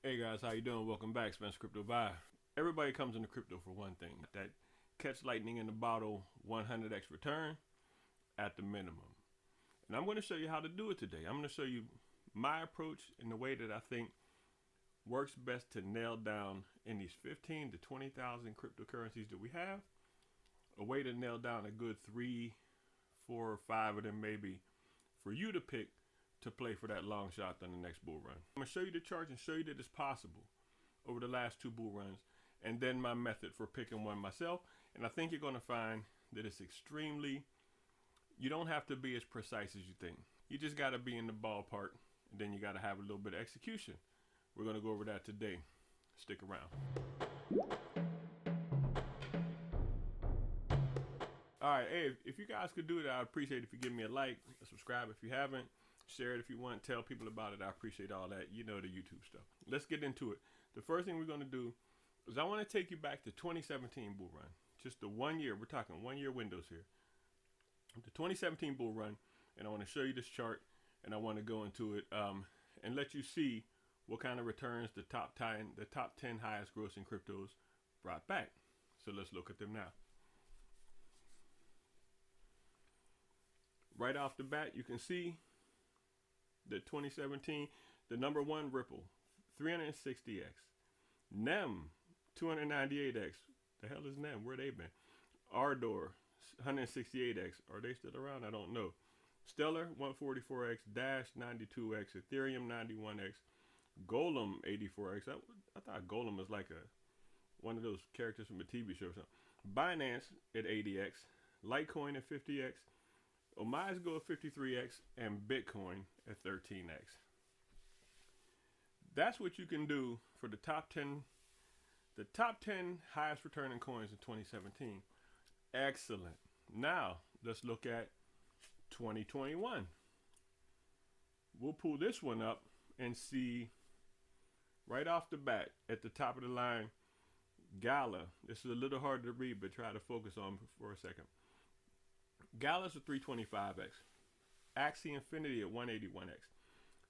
Hey guys, how you doing? Welcome back, Spencer Crypto Buy. Everybody comes into crypto for one thing, that catch lightning in the bottle 100x return at the minimum. And I'm going to show you how to do it today. I'm going to show you my approach in the way that I think works best to nail down in these 15 to 20,000 cryptocurrencies that we have, a way to nail down a good 3, 4, or 5 of them maybe for you to pick to play for that long shot on the next bull run. I'm going to show you the charts and show you that it's possible over the last 2 bull runs, and then my method for picking one myself. And I think you're going to find that it's extremely, you don't have to be as precise as you think. You just got to be in the ballpark, and then you got to have a little bit of execution. We're going to go over that today. Stick around. All right, hey, if you guys could do it, I'd appreciate it if you give me a like, a subscribe if you haven't, share it if you want, tell people about it. I appreciate all that. You know, the YouTube stuff. Let's get into it. The first thing we're going to do is I want to take you back to 2017 bull run. Just the 1 year. We're talking 1 year windows here. The 2017 bull run, and I want to show you this chart, and I want to go into it and let you see what kind of returns the top 10 highest grossing cryptos brought back. So let's look at them now. Right off the bat, you can see the 2017, the number one Ripple, 360x. NEM, 298x. The hell is NEM? Where they been? Ardor, 168x. Are they still around? I don't know. Stellar, 144x. Dash, 92x. Ethereum, 91x. Golem, 84x. I thought Golem was like one of those characters from a TV show or something. Binance at 80x. Litecoin at 50x. 𝐦𝐨𝐬𝐿 at 53x, and Bitcoin at 13x. That's what you can do for the top 10 highest returning coins in 2017. Excellent. Now let's look at 2021. We'll pull this one up and see right off the bat at the top of the line, 𝐦𝐤𝐤𝐤. This is a little hard to read, but try to focus on for a second. 𝐦𝐤𝐤𝐤's at 325x, Axie Infinity at 181x,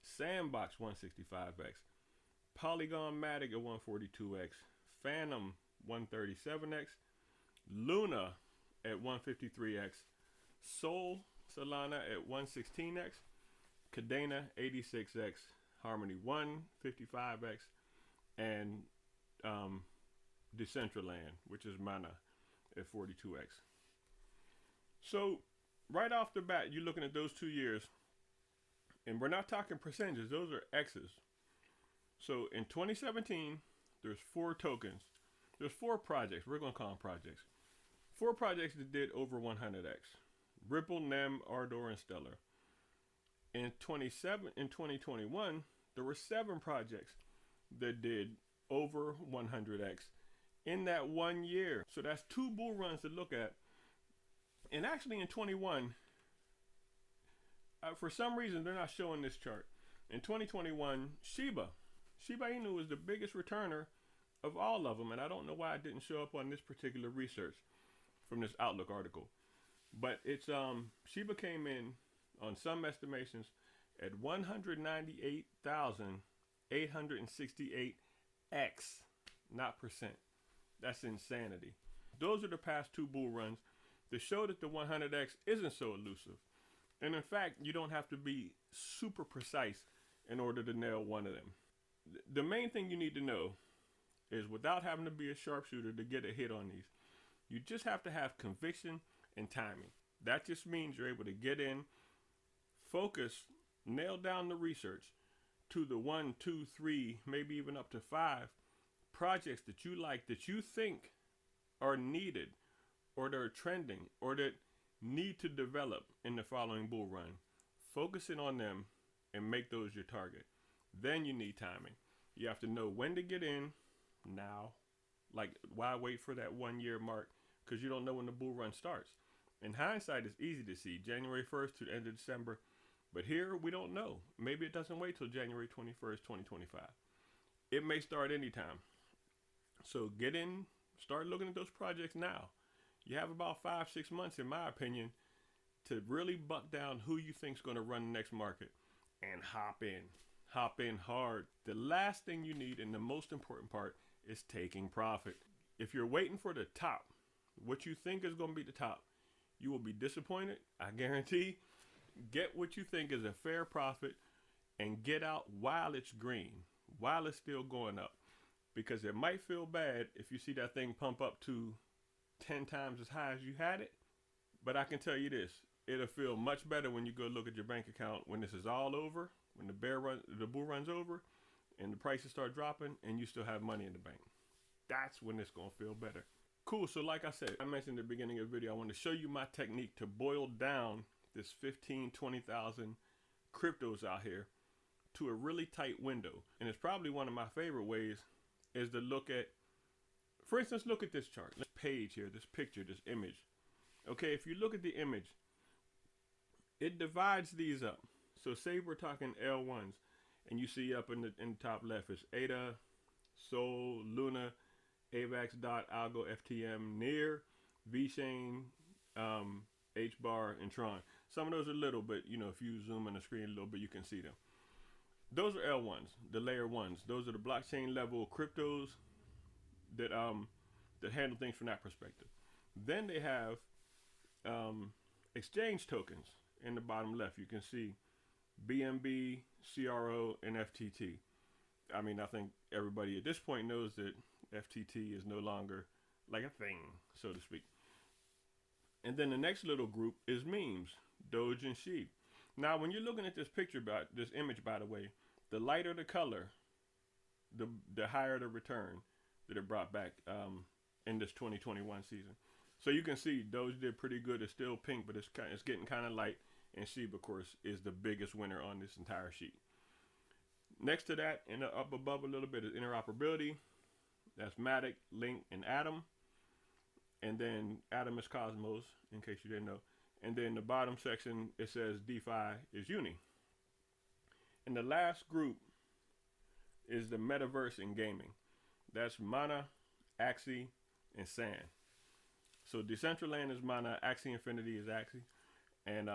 Sandbox 165x, Polygon Matic at 142x, Phantom 137x, Luna at 153x, Solana at 116x, Cadena 86x, Harmony 155x, and Decentraland, which is Mana, at 42x. So right off the bat, you're looking at those 2 years, and we're not talking percentages, those are X's. So in 2017, there's 4 tokens. There's 4 projects, we're gonna call them projects. 4 projects that did over 100x. Ripple, NEM, Ardor, and Stellar. In 2021, there were 7 projects that did over 100x in that 1 year. So that's 2 bull runs to look at. And actually in 21, for some reason they're not showing this chart. In 2021, Shiba Inu was the biggest returner of all of them, and I don't know why it didn't show up on this particular research from this Outlook article. But it's Shiba came in on some estimations at 198,868x, not percent. That's insanity. Those are the past 2 bull runs to show that the 100x isn't so elusive. And in fact, you don't have to be super precise in order to nail one of them. The main thing you need to know is, without having to be a sharpshooter to get a hit on these, you just have to have conviction and timing. That just means you're able to get in, focus, nail down the research to the 1, 2, 3, maybe even up to 5 projects that you like, that you think are needed, or that are trending, or that need to develop in the following bull run. Focusing on them and make those your target. Then you need timing. You have to know when to get in now. Like, why wait for that 1 year mark? Because you don't know when the bull run starts. In hindsight, it's easy to see January 1st to the end of December. But here, we don't know. Maybe it doesn't wait till January 21st, 2025. It may start anytime. So get in, start looking at those projects now. You have about 5-6 months, in my opinion, to really buck down who you think is going to run the next market and hop in. hop in hard. The last thing you need, and the most important part, is taking profit. If you're waiting for the top, what you think is going to be the top, you will be disappointed. I guarantee. Get what you think is a fair profit and get out while it's green, while it's still going up. Because it might feel bad if you see that thing pump up to 10 times as high as you had it. But I can tell you this, it'll feel much better when you go look at your bank account when this is all over, when the bull runs over and the prices start dropping and you still have money in the bank. That's when it's going to feel better. Cool. So like I said, I mentioned at the beginning of the video, I want to show you my technique to boil down this 15, 20,000 cryptos out here to a really tight window. And it's probably one of my favorite ways is to look at, for instance, look at this chart, this page here, this picture, this image. Okay, if you look at the image, it divides these up. So say we're talking L1s, and you see up in the top left is ADA, Sol, Luna, AVAX, DOT, Algo, FTM, NEAR, VeChain, HBAR, and Tron. Some of those are little, but you know, if you zoom in the screen a little bit, you can see them. Those are L1s, the layer ones. Those are the blockchain level cryptos that handle things from that perspective. Then they have exchange tokens in the bottom left. You can see BNB, CRO, and FTT. I mean, I think everybody at this point knows that FTT is no longer like a thing, so to speak. And then the next little group is memes, Doge and Sheep. Now, when you're looking at this picture, this image, by the way, the lighter the color, the higher the return that it brought back in this 2021 season. So you can see Doge did pretty good. It's still pink, but it's getting kind of light. And Sheep, of course, is the biggest winner on this entire sheet. Next to that, and up above a little bit, is interoperability. That's Matic, Link, and Atom. And then Atom is Cosmos, in case you didn't know. And then the bottom section, it says DeFi is Uni. And the last group is the metaverse and gaming. That's Mana, Axie, and Sand. So Decentraland is Mana, Axie Infinity is Axie, and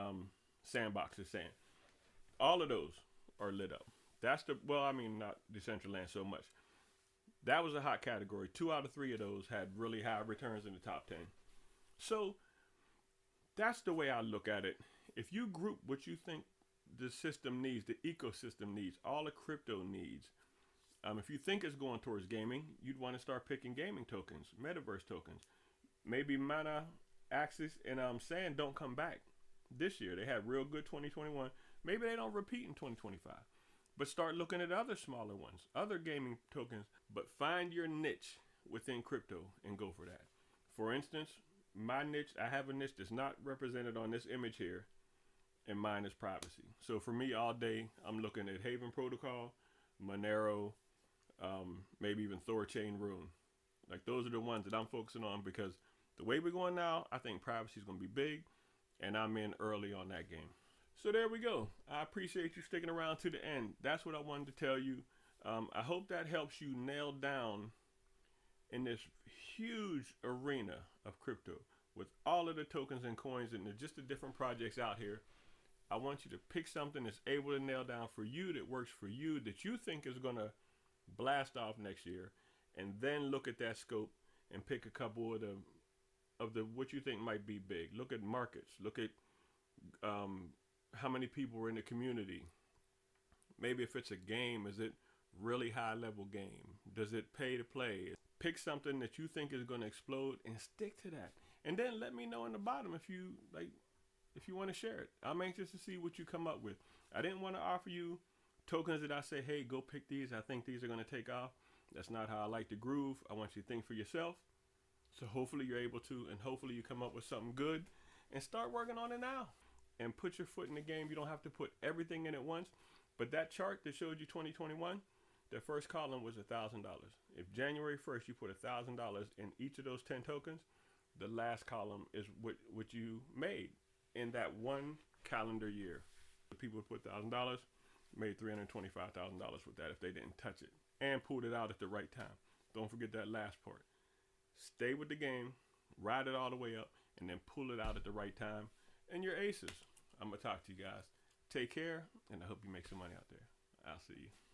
Sandbox is Sand. All of those are lit up. That's well, I mean, not Decentraland so much. That was a hot category. 2 out of 3 of those had really high returns in the top 10. So that's the way I look at it. If you group what you think the system needs, the ecosystem needs, all the crypto needs, if you think it's going towards gaming, you'd want to start picking gaming tokens, metaverse tokens. Maybe Mana, Axis, and Sand don't come back this year. They had real good 2021. Maybe they don't repeat in 2025. But start looking at other smaller ones, other gaming tokens, but find your niche within crypto and go for that. For instance, my niche, I have a niche that's not represented on this image here, and mine is privacy. So for me, all day, I'm looking at Haven Protocol, Monero, maybe even Thorchain Rune. Like those are the ones that I'm focusing on because the way we're going now, I think privacy is going to be big, and I'm in early on that game. So there we go. I appreciate you sticking around to the end. That's what I wanted to tell you. I hope that helps you nail down in this huge arena of crypto with all of the tokens and coins and just the different projects out here. I want you to pick something that's able to nail down for you, that works for you, that you think is going to blast off next year, and then look at that scope and pick a couple of the what you think might be big. Look at markets. Look at how many people are in the community. Maybe if it's a game, is it really high level game? Does it pay to play? Pick something that you think is going to explode and stick to that. And then let me know in the bottom if you want to share it. I'm anxious to see what you come up with. I didn't want to offer you tokens that I say, hey, go pick these. I think these are going to take off. That's not how I like to groove. I want you to think for yourself. So hopefully you're able to, and hopefully you come up with something good and start working on it now. And put your foot in the game. You don't have to put everything in at once. But that chart that showed you 2021, the first column was $1,000. If January 1st you put $1,000 in each of those 10 tokens, the last column is what you made in that one calendar year. The people who put $1,000 made $325,000 with that if they didn't touch it and pulled it out at the right time. Don't forget that last part. Stay with the game, ride it all the way up, and then pull it out at the right time. And you're aces. I'm going to talk to you guys. Take care, and I hope you make some money out there. I'll see you.